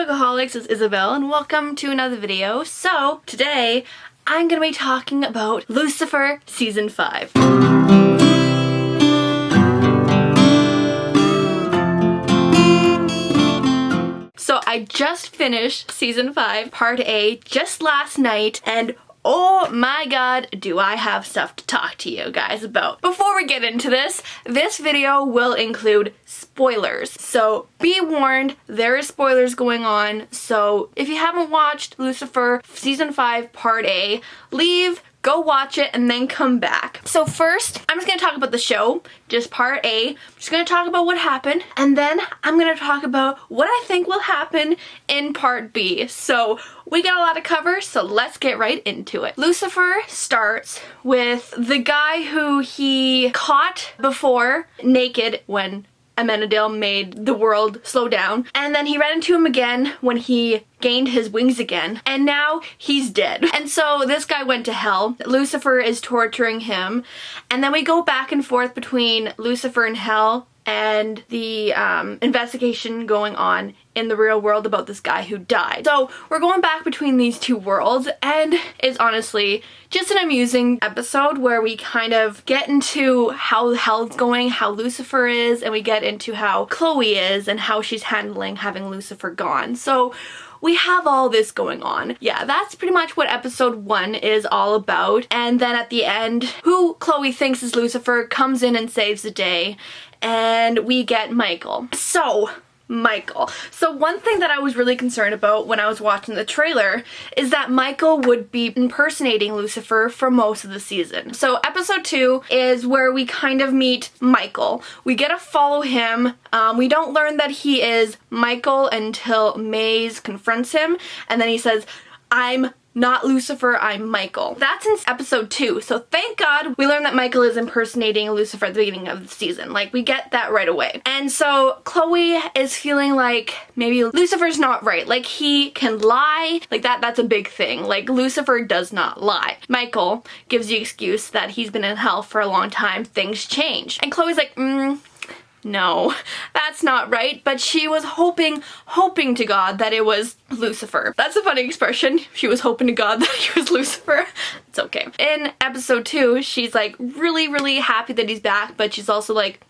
Bookaholics, it's Isabel and welcome to another video. So today I'm gonna be talking about Lucifer season 5. So I just finished season 5, part A, just last night, and oh my god, do I have stuff to talk to you guys about. Before we get into this video will include spoilers. So be warned, there is spoilers going on. So if you haven't watched Lucifer season 5 part A, leave, go watch it, and then come back. So first, I'm just gonna talk about the show, just part A. I'm just gonna talk about what happened, and then I'm gonna talk about what I think will happen in part B. So we got a lot to cover, so let's get right into it. Lucifer starts with the guy who he caught before naked when Amenadiel made the world slow down, and then he ran into him again when he gained his wings again, and now he's dead. And so this guy went to hell. Lucifer is torturing him, and then we go back and forth between Lucifer and hell and the investigation going on in the real world about this guy who died. So we're going back between these two worlds, and it's honestly just an amusing episode where we kind of get into how hell's going, how Lucifer is, and we get into how Chloe is and how she's handling having Lucifer gone. So we have all this going on. Yeah, that's pretty much what episode 1 is all about. And then at the end, who Chloe thinks is Lucifer comes in and saves the day, and we get Michael. So one thing that I was really concerned about when I was watching the trailer is that Michael would be impersonating Lucifer for most of the season. So episode 2 is where we kind of meet Michael. We get to follow him. We don't learn that he is Michael until Maze confronts him, and then he says, "I'm not Lucifer, I'm Michael." That's in episode 2, so thank God we learned that Michael is impersonating Lucifer at the beginning of the season. Like, we get that right away. And so Chloe is feeling like maybe Lucifer's not right. Like, he can lie. Like, that's a big thing. Like, Lucifer does not lie. Michael gives the excuse that he's been in hell for a long time, things change. And Chloe's like, no, that's not right. But she was hoping to God that it was Lucifer. That's a funny expression. She was hoping to God that he was Lucifer. It's okay. In episode 2, she's like really happy that he's back, but she's also like,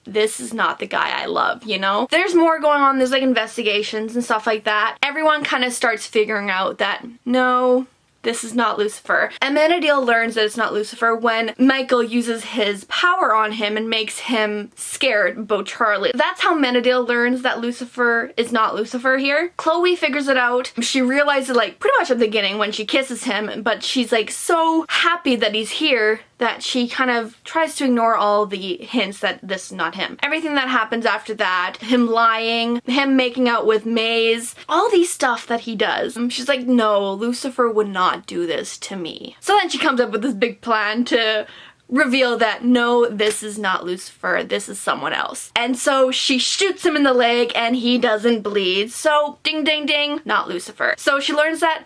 this is not the guy I love, you know? There's more going on. There's like investigations and stuff like that. Everyone kind of starts figuring out that no, this is not Lucifer. Amenadiel learns that it's not Lucifer when Michael uses his power on him and makes him scared about Charlie. That's how Amenadiel learns that Lucifer is not Lucifer here. Chloe figures it out. She realizes like pretty much at the beginning when she kisses him, but she's like so happy that he's here that she kind of tries to ignore all the hints that this is not him. Everything that happens after that, him lying, him making out with Maze, all these stuff that he does. She's like, no, Lucifer would not do this to me. So then she comes up with this big plan to reveal that no, this is not Lucifer, this is someone else. And so she shoots him in the leg and he doesn't bleed. So ding ding ding, not Lucifer. So she learns that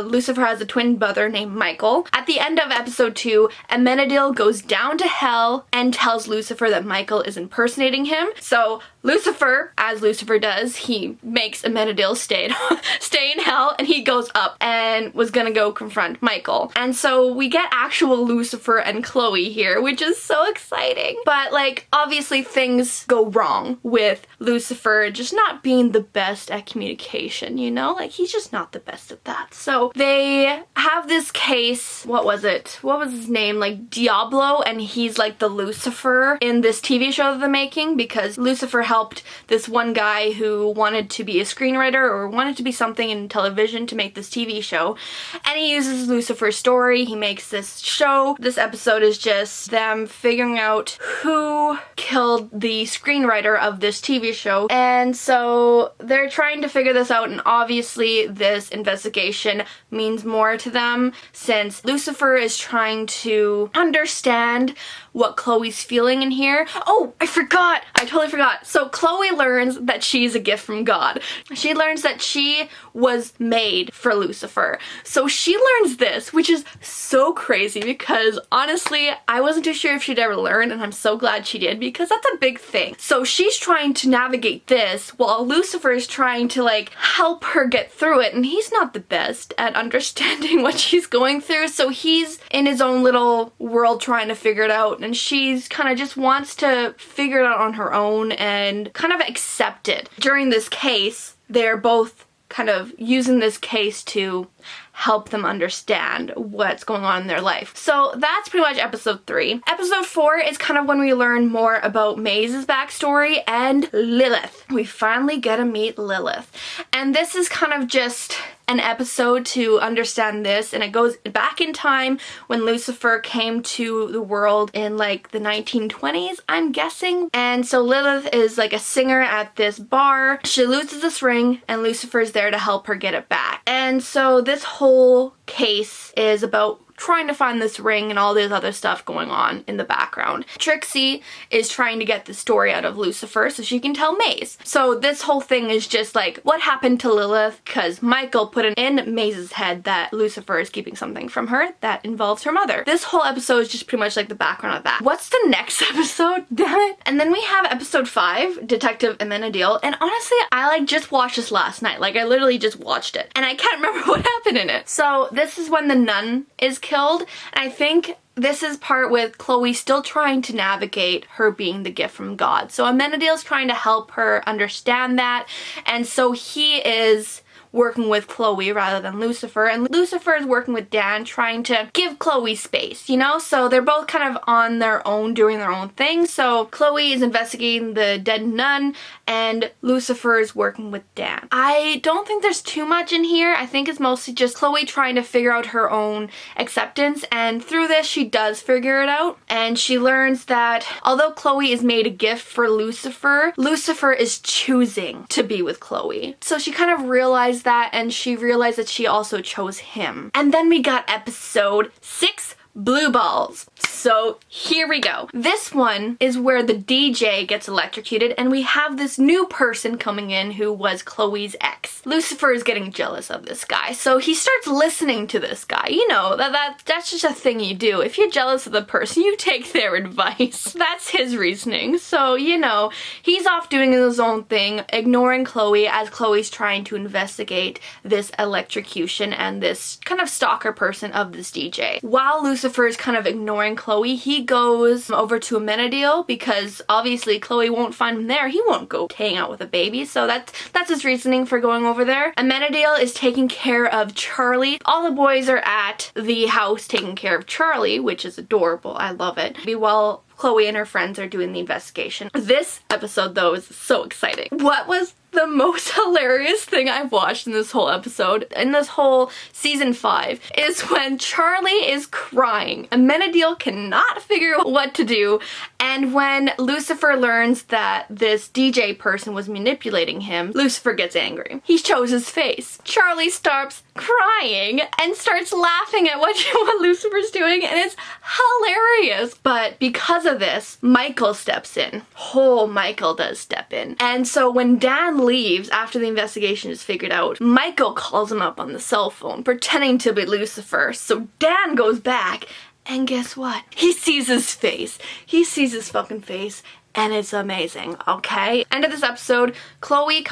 Lucifer has a twin brother named Michael. At the end of episode 2, Amenadiel goes down to hell and tells Lucifer that Michael is impersonating him. So Lucifer, as Lucifer does, he makes Amenadiel stay in hell, and he goes up and was gonna go confront Michael. And so we get actual Lucifer and Chloe here, which is so exciting. But like, obviously things go wrong with Lucifer just not being the best at communication, you know? Like, he's just not the best at that. So they have this case, what was it? What was his name? Like Diablo, and he's like the Lucifer in this TV show that they're making, because Lucifer helped this one guy who wanted to be a screenwriter or wanted to be something in television to make this TV show. And he uses Lucifer's story, he makes this show. This episode is just them figuring out who killed the screenwriter of this TV show. And so they're trying to figure this out, and obviously this investigation means more to them since Lucifer is trying to understand what Chloe's feeling in here. Oh, I totally forgot. So So Chloe learns that she's a gift from God. She learns that she was made for Lucifer. So she learns this, which is so crazy because honestly, I wasn't too sure if she'd ever learn, and I'm so glad she did because that's a big thing. So she's trying to navigate this while Lucifer is trying to like help her get through it, and he's not the best at understanding what she's going through, so he's in his own little world trying to figure it out, and she's kind of just wants to figure it out on her own and kind of accept it. During this case, they're both kind of using this case to help them understand what's going on in their life. So that's pretty much episode 3. Episode 4 is kind of when we learn more about Maze's backstory and Lilith. We finally get to meet Lilith. And this is kind of just an episode to understand this, and it goes back in time when Lucifer came to the world in like the 1920s, I'm guessing. And so Lilith is like a singer at this bar. She loses this ring and Lucifer's there to help her get it back. And so this whole case is about trying to find this ring and all this other stuff going on in the background. Trixie is trying to get the story out of Lucifer so she can tell Maze. So this whole thing is just like what happened to Lilith, because Michael put it in Maze's head that Lucifer is keeping something from her that involves her mother. This whole episode is just pretty much like the background of that. What's the next episode? Damn it. And then we have episode 5, Detective Amenadiel, and honestly, I like just watched this last night. Like I literally just watched it and I can't remember what happened in it. So this is when the nun is killed, and I think this is part with Chloe still trying to navigate her being the gift from God. So Amenadiel's trying to help her understand that, and so he is working with Chloe rather than Lucifer, and Lucifer is working with Dan trying to give Chloe space, you know? So they're both kind of on their own doing their own thing. So Chloe is investigating the dead nun and Lucifer is working with Dan. I don't think there's too much in here. I think it's mostly just Chloe trying to figure out her own acceptance, and through this she does figure it out, and she learns that although Chloe is made a gift for Lucifer, Lucifer is choosing to be with Chloe. So she kind of realized that, and she realized that she also chose him. And then we got episode 6, Blue Balls. So here we go. This one is where the DJ gets electrocuted and we have this new person coming in who was Chloe's ex. Lucifer is getting jealous of this guy, so he starts listening to this guy. You know, that's just a thing you do. If you're jealous of the person, you take their advice. That's his reasoning. So, you know, he's off doing his own thing, ignoring Chloe as Chloe's trying to investigate this electrocution and this kind of stalker person of this DJ. While Lucifer is kind of ignoring Chloe, he goes over to Amenadiel because obviously Chloe won't find him there. He won't go hang out with a baby, so that's his reasoning for going over there. Amenadiel is taking care of Charlie. All the boys are at the house taking care of Charlie, which is adorable. I love it. While Chloe and her friends are doing the investigation. This episode, though, is so exciting. What was the most hilarious thing I've watched in this whole episode, in this whole season 5, is when Charlie is crying. Amenadiel cannot figure out what to do, and when Lucifer learns that this DJ person was manipulating him, Lucifer gets angry. He shows his face. Charlie stops crying and starts laughing at what Lucifer's doing, and it's hilarious. But because of this, Michael steps in. Oh, Michael does step in. And so when Dan leaves after the investigation is figured out, Michael calls him up on the cell phone pretending to be Lucifer. So Dan goes back, and guess what? He sees his face. He sees his fucking face, and it's amazing, okay? End of this episode, Chloe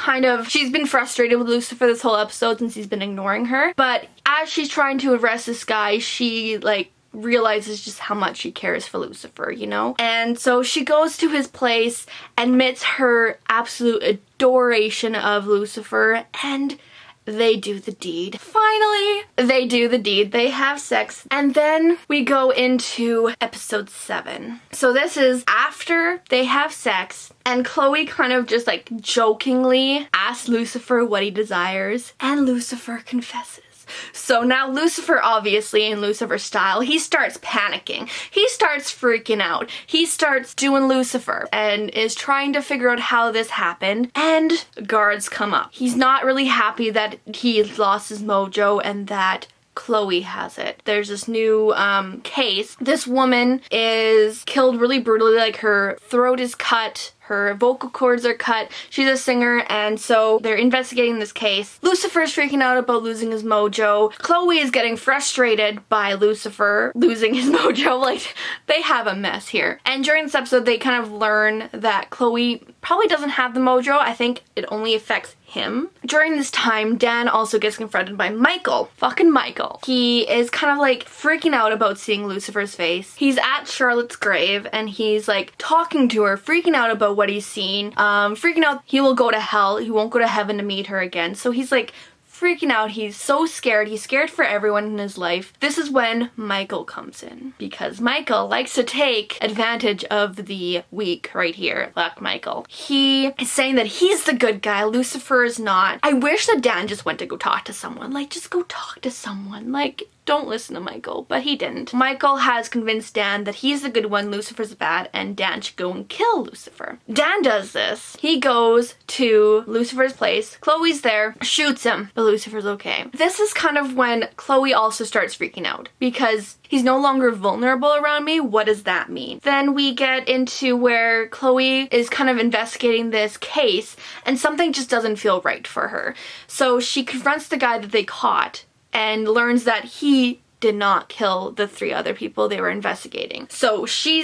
she's been frustrated with Lucifer this whole episode since he's been ignoring her, but as she's trying to arrest this guy, she realizes just how much she cares for Lucifer, you know? And so she goes to his place, admits her absolute adoration of Lucifer, and they do the deed. Finally, they do the deed. They have sex. And then we go into episode 7. So this is after they have sex, and Chloe kind of just jokingly asks Lucifer what he desires, and Lucifer confesses. So now Lucifer, obviously in Lucifer style, he starts panicking. He starts freaking out. He starts doing Lucifer and is trying to figure out how this happened, and guards come up. He's not really happy that he lost his mojo and that Chloe has it. There's this new case. This woman is killed really brutally, her throat is cut, Her vocal cords are cut. She's a singer, and so they're investigating this case. Lucifer's freaking out about losing his mojo. Chloe is getting frustrated by Lucifer losing his mojo. Like, they have a mess here. And during this episode, they kind of learn that Chloe probably doesn't have the mojo. I think it only affects him. During this time, Dan also gets confronted by Michael. Fucking Michael. He is kind of like freaking out about seeing Lucifer's face. He's at Charlotte's grave and he's like talking to her, freaking out about what he's seen. Freaking out he will go to hell. He won't go to heaven to meet her again. So he's like freaking out. He's so scared. He's scared for everyone in his life. This is when Michael comes in, because Michael likes to take advantage of the weak right here. Black Michael. He is saying that he's the good guy. Lucifer is not. I wish that Dan just went to go talk to someone. Like, just go talk to someone. Like, don't listen to Michael, but he didn't. Michael has convinced Dan that he's the good one, Lucifer's bad, and Dan should go and kill Lucifer. Dan does this. He goes to Lucifer's place. Chloe's there, shoots him, but Lucifer's okay. This is kind of when Chloe also starts freaking out, because he's no longer vulnerable around me. What does that mean? Then we get into where Chloe is kind of investigating this case, and something just doesn't feel right for her. So she confronts the guy that they caught, and learns that he did not kill the 3 other people they were investigating. So she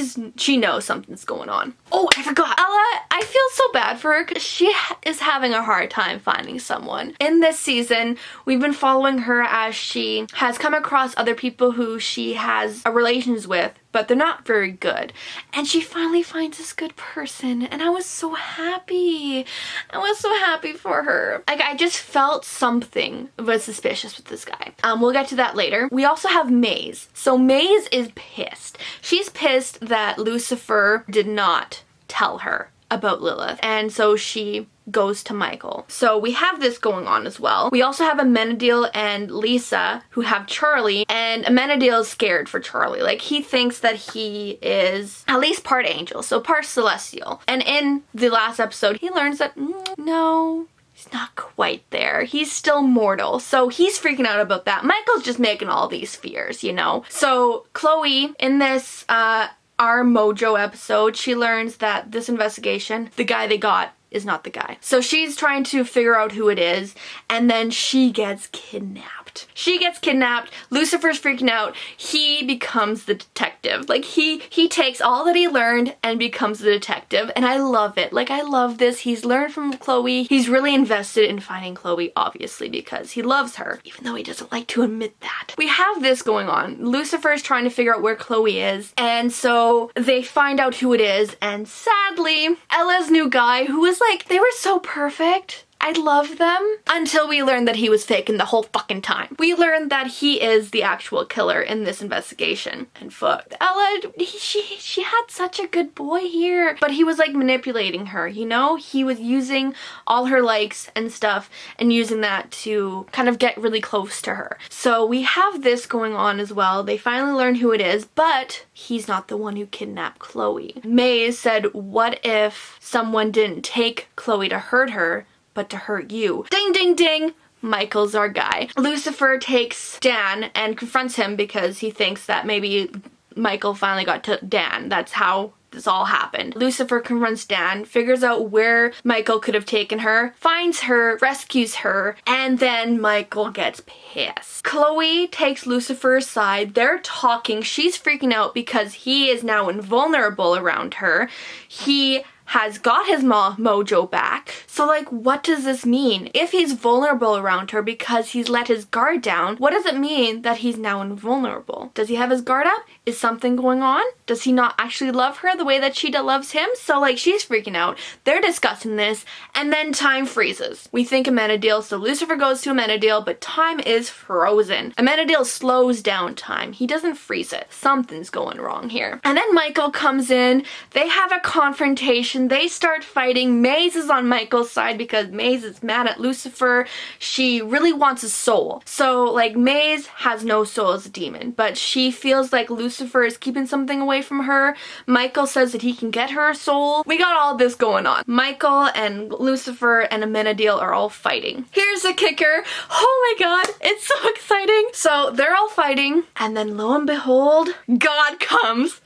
knows something's going on. Oh, I forgot. Ella, I feel so bad for her because she is having a hard time finding someone. In this season, we've been following her as she has come across other people who she has a relations with, but they're not very good. And she finally finds this good person, and I was so happy. I was so happy for her. Like, I just felt something was suspicious with this guy. We'll get to that later. We also have Maze. So Maze is pissed. She's pissed that Lucifer did not tell her about Lilith, and so she goes to Michael. So we have this going on as well. We also have Amenadiel and Lisa who have Charlie, and Amenadiel is scared for Charlie. Like, he thinks that he is at least part angel, so part celestial. And in the last episode, he learns that no, he's not quite there. He's still mortal. So he's freaking out about that. Michael's just making all these fears, you know? So Chloe, in this Our Mojo episode, she learns that this investigation, the guy they got, is not the guy. So she's trying to figure out who it is, and then she gets kidnapped. She gets kidnapped. Lucifer's freaking out. He becomes the detective. Like, he takes all that he learned and becomes the detective, and I love it. Like, I love this. He's learned from Chloe. He's really invested in finding Chloe, obviously, because he loves her, even though he doesn't like to admit that. We have this going on. Lucifer's trying to figure out where Chloe is, and so they find out who it is, and sadly, Ella's new guy, who was like, they were so perfect. I love them. Until we learned that he was faking the whole fucking time. We learned that he is the actual killer in this investigation. And fuck. Ella, she had such a good boy here. But he was like manipulating her, you know? He was using all her likes and stuff and using that to kind of get really close to her. So we have this going on as well. They finally learn who it is, but he's not the one who kidnapped Chloe. Maze said, what if someone didn't take Chloe to hurt her, but to hurt you? Ding, ding, ding. Michael's our guy. Lucifer takes Dan and confronts him because he thinks that maybe Michael finally got to Dan. That's how this all happened. Lucifer confronts Dan, figures out where Michael could have taken her, finds her, rescues her, and then Michael gets pissed. Chloe takes Lucifer's side. They're talking. She's freaking out because he is now invulnerable around her. He has got his mojo back. So like, what does this mean? If he's vulnerable around her because he's let his guard down, what does it mean that he's now invulnerable? Does he have his guard up? Is something going on? Does he not actually love her the way that she loves him? So like, she's freaking out. They're discussing this, and then time freezes. We think Amenadiel, so Lucifer goes to Amenadiel, but time is frozen. Amenadiel slows down time. He doesn't freeze it. Something's going wrong here. And then Michael comes in. They have a confrontation. They start fighting. Maze is on Michael's side because Maze is mad at Lucifer. She really wants his soul. So like, Maze has no soul as a demon, but she feels like Lucifer is keeping something away from her. Michael says that he can get her a soul. We got all this going on. Michael and Lucifer and Amenadiel are all fighting. Here's the kicker. Oh my god, it's so exciting. So they're all fighting, and then lo and behold, God comes.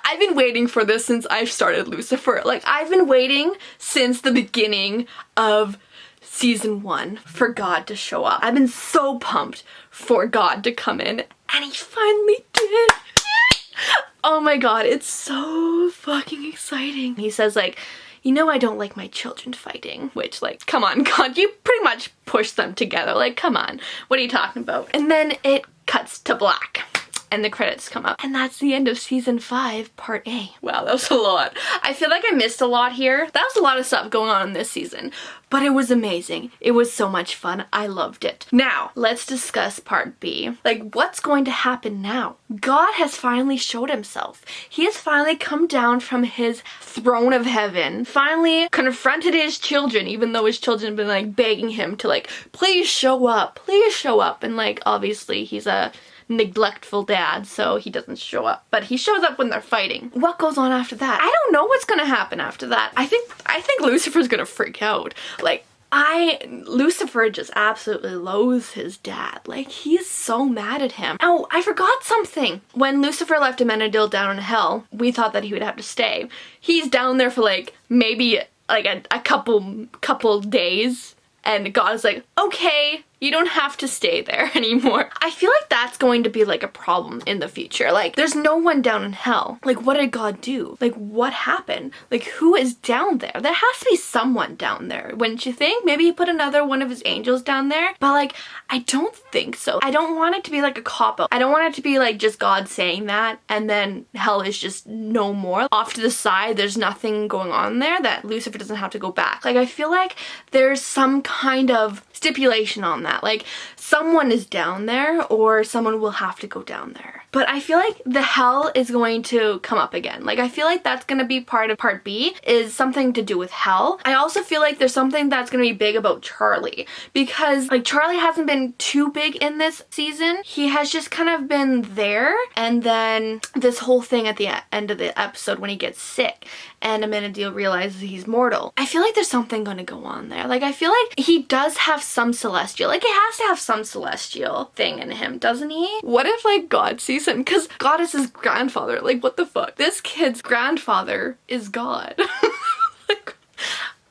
I've been waiting for this since I've started Lucifer. Like, I've been waiting since the beginning of season 1 for God to show up. I've been so pumped for God to come in, and he finally did. Oh my god, it's so fucking exciting. He says like, you know I don't like my children fighting, which like, come on God, you pretty much push them together. Like, come on, what are you talking about? And then it cuts to black. And the credits come up. And that's the end of season 5, part A. Wow, that was a lot. I feel like I missed a lot here. That was a lot of stuff going on in this season. But it was amazing. It was so much fun. I loved it. Now, let's discuss part B. Like, what's going to happen now? God has finally showed himself. He has finally come down from his throne of heaven, finally confronted his children, even though his children have been like begging him to like, please show up, please show up. And like, obviously he's a neglectful dad, so he doesn't show up, but he shows up when they're fighting. What goes on after that? I don't know what's gonna happen after that. I think Lucifer's gonna freak out. Like, Lucifer just absolutely loathes his dad. Like, he's so mad at him. Oh, I forgot something. When Lucifer left Amenadiel down in hell, we thought that he would have to stay. He's down there for like maybe like a couple days, and God is like, okay, you don't have to stay there anymore. I feel like that's going to be like a problem in the future. Like, there's no one down in hell. Like, what did God do? Like, what happened? Like, who is down there? There has to be someone down there, wouldn't you think? Maybe he put another one of his angels down there, but like, I don't think so. I don't want it to be like a cop-out. I don't want it to be like just God saying that and then hell is just no more. Off to the side, there's nothing going on there that Lucifer doesn't have to go back. Like, I feel like there's some kind of stipulation on that. Like, someone is down there or someone will have to go down there. But I feel like the hell is going to come up again. Like, I feel like that's going to be part of part B, is something to do with hell. I also feel like there's something that's going to be big about Charlie, because like Charlie hasn't been too big in this season. He has just kind of been there, and then this whole thing at the end of the episode when he gets sick and Amenadiel realizes he's mortal. I feel like there's something going to go on there. Like, I feel like he does have some celestial, like he has to have some celestial thing in him, doesn't he? What if like God sees him? Because God is his grandfather. Like, what the fuck? This kid's grandfather is God. Like,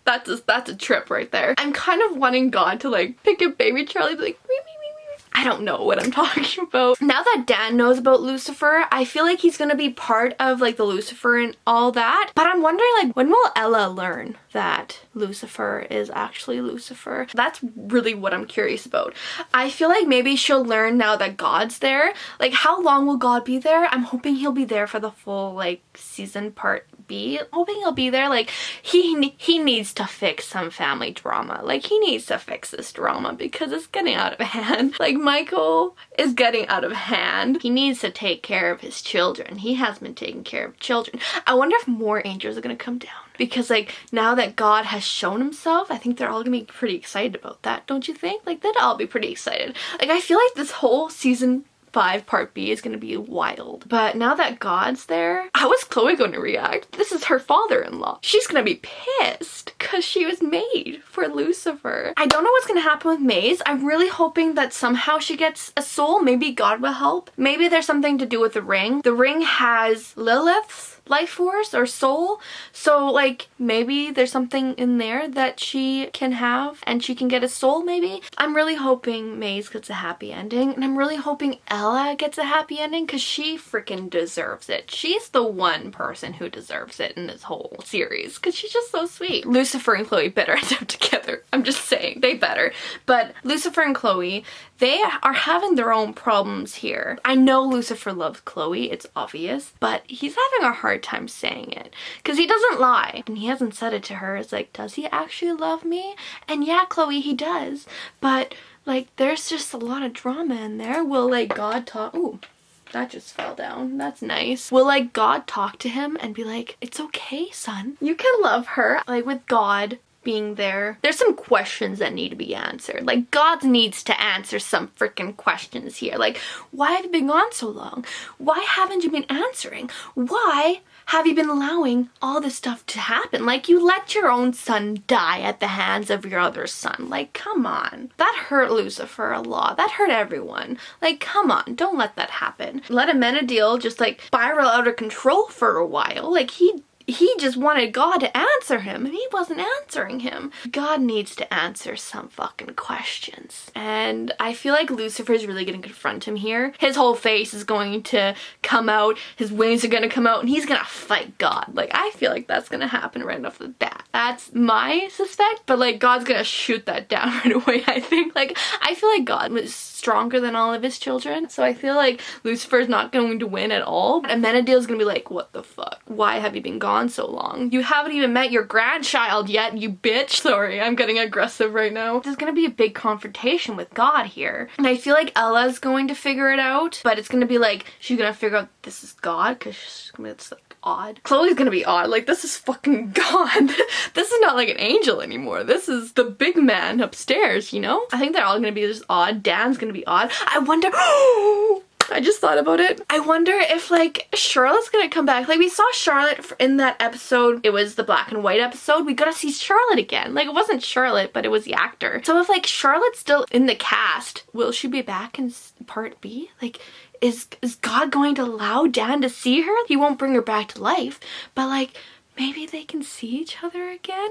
that's a trip right there. I'm kind of wanting God to like pick up baby Charlie and be like, wee, wee, wee, wee. I don't know what I'm talking about. Now that Dan knows about Lucifer, I feel like he's gonna be part of like the Lucifer and all that. But I'm wondering, like, when will Ella learn that Lucifer is actually Lucifer? That's really what I'm curious about. I feel like maybe she'll learn now that God's there. Like, how long will God be there? I'm hoping he'll be there for the full like season part B. I'm hoping he'll be there. Like, he needs to fix some family drama. Like, he needs to fix this drama because it's getting out of hand. Like, Michael is getting out of hand. He needs to take care of his children. He hasn't been taking care of children. I wonder if more angels are gonna come down, because like, now that God has shown himself, I think they're all gonna be pretty excited about that, don't you think? Like, they'd all be pretty excited. Like, I feel like this whole season 5 part B is gonna be wild. But now that God's there, how is Chloe gonna react? This is her father-in-law. She's gonna be pissed because she was made for Lucifer. I don't know what's gonna happen with Maze. I'm really hoping that somehow she gets a soul. Maybe God will help. Maybe there's something to do with the ring. The ring has Lilith's life force or soul, so like maybe there's something in there that she can have and she can get a soul. Maybe. I'm really hoping Maze gets a happy ending, and I'm really hoping Ella gets a happy ending because she freaking deserves it. She's the one person who deserves it in this whole series because she's just so sweet. Lucifer and Chloe better end up together. I'm just saying, they better. But Lucifer and Chloe, they are having their own problems here. I know Lucifer loves Chloe, it's obvious, but he's having a hard time saying it because he doesn't lie, and he hasn't said it to her. It's like, does he actually love me? And yeah, Chloe, he does, but like, there's just a lot of drama in there. Will like God talk? Ooh, that just fell down. That's nice. Will like God talk to him and be like, it's okay, son, you can love her? Like, with God being there, there's some questions that need to be answered. Like, God needs to answer some freaking questions here. Like, why have you been gone so long? Why haven't you been answering? Why have you been allowing all this stuff to happen? Like, you let your own son die at the hands of your other son. Like, come on. That hurt Lucifer a lot. That hurt everyone. Like, come on. Don't let that happen. Let Amenadiel just like spiral out of control for a while. Like, he just wanted God to answer him, and he wasn't answering him. God needs to answer some fucking questions. And I feel like Lucifer's really gonna confront him here. His whole face is going to come out, his wings are gonna come out, and he's gonna fight God. Like, I feel like that's gonna happen right off the bat. That's my suspect, but like, God's gonna shoot that down right away, I think. Like, I feel like God was stronger than all of his children, so I feel like Lucifer's not going to win at all. Amenadiel's gonna be like, what the fuck? Why have you been gone so long? You haven't even met your grandchild yet, you bitch. Sorry, I'm getting aggressive right now. There's gonna be a big confrontation with God here. And I feel like Ella's going to figure it out, but it's gonna be like, she's gonna figure out this is God, because it's like odd. Chloe's gonna be odd. Like, this is fucking God. This is not like an angel anymore. This is the big man upstairs, you know? I think they're all gonna be just odd. Dan's gonna be odd. I wonder, I just thought about it. I wonder if like Charlotte's gonna come back. Like, we saw Charlotte in that episode. It was the black and white episode. We gotta see Charlotte again. Like, it wasn't Charlotte, but it was the actor. So if like Charlotte's still in the cast, will she be back in part B? Like, is God going to allow Dan to see her? He won't bring her back to life, but like, maybe they can see each other again?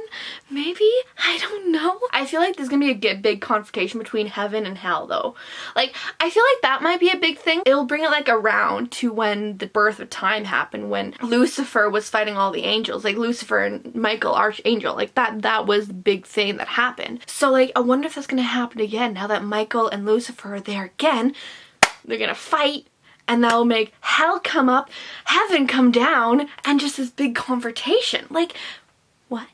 Maybe? I don't know. I feel like there's gonna be a big confrontation between heaven and hell though. Like, I feel like that might be a big thing. It'll bring it like around to when the birth of time happened, when Lucifer was fighting all the angels. Like, Lucifer and Michael, Archangel, like that was the big thing that happened. So like, I wonder if that's gonna happen again now that Michael and Lucifer are there again. They're gonna fight, and that will make hell come up, heaven come down, and just this big confrontation. Like, what?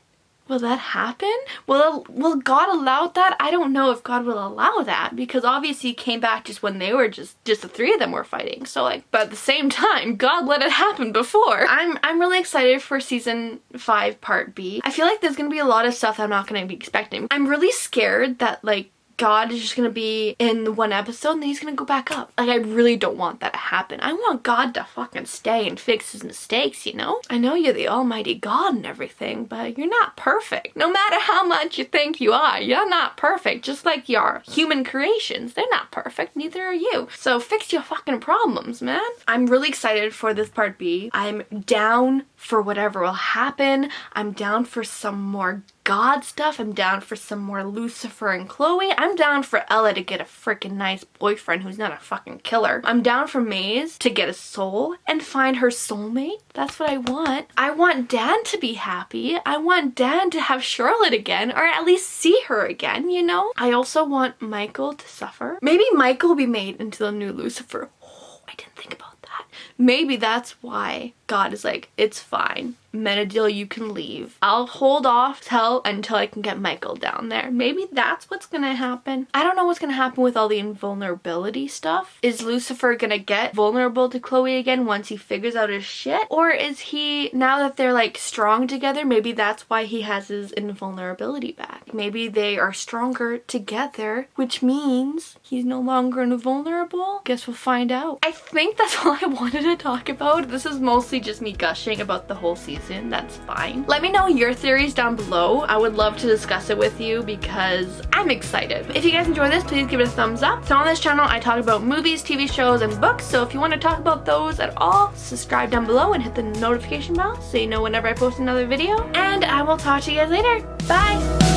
Will that happen? Will God allow that? I don't know if God will allow that, because obviously he came back just when they were just the three of them were fighting. So like, but at the same time, God let it happen before. I'm really excited for season 5 part B. I feel like there's gonna be a lot of stuff that I'm not gonna be expecting. I'm really scared that like God is just gonna be in one episode and then he's gonna go back up. Like, I really don't want that to happen. I want God to fucking stay and fix his mistakes, you know? I know you're the almighty God and everything, but you're not perfect. No matter how much you think you are, you're not perfect. Just like your human creations, they're not perfect, neither are you. So fix your fucking problems, man. I'm really excited for this part B. I'm down for whatever will happen. I'm down for some more God stuff. I'm down for some more Lucifer and Chloe. I'm down for Ella to get a freaking nice boyfriend who's not a fucking killer. I'm down for Maze to get a soul and find her soulmate. That's what I want. I want Dan to be happy. I want Dan to have Charlotte again, or at least see her again, you know? I also want Michael to suffer. Maybe Michael will be made into the new Lucifer. Oh, I didn't think about that. Maybe that's why God is like, it's fine. Amenadiel, you can leave. I'll hold off until I can get Michael down there. Maybe that's what's gonna happen. I don't know what's gonna happen with all the invulnerability stuff. Is Lucifer gonna get vulnerable to Chloe again once he figures out his shit? Or is he, now that they're like strong together, maybe that's why he has his invulnerability back. Maybe they are stronger together, which means he's no longer invulnerable. Guess we'll find out. I think that's all I wanted to talk about. This is mostly just me gushing about the whole season. That's fine. Let me know your theories down below. I would love to discuss it with you because I'm excited. If you guys enjoy this, please give it a thumbs up. So on this channel, I talk about movies, TV shows, and books. So if you want to talk about those at all, subscribe down below and hit the notification bell so you know whenever I post another video. And I will talk to you guys later. Bye!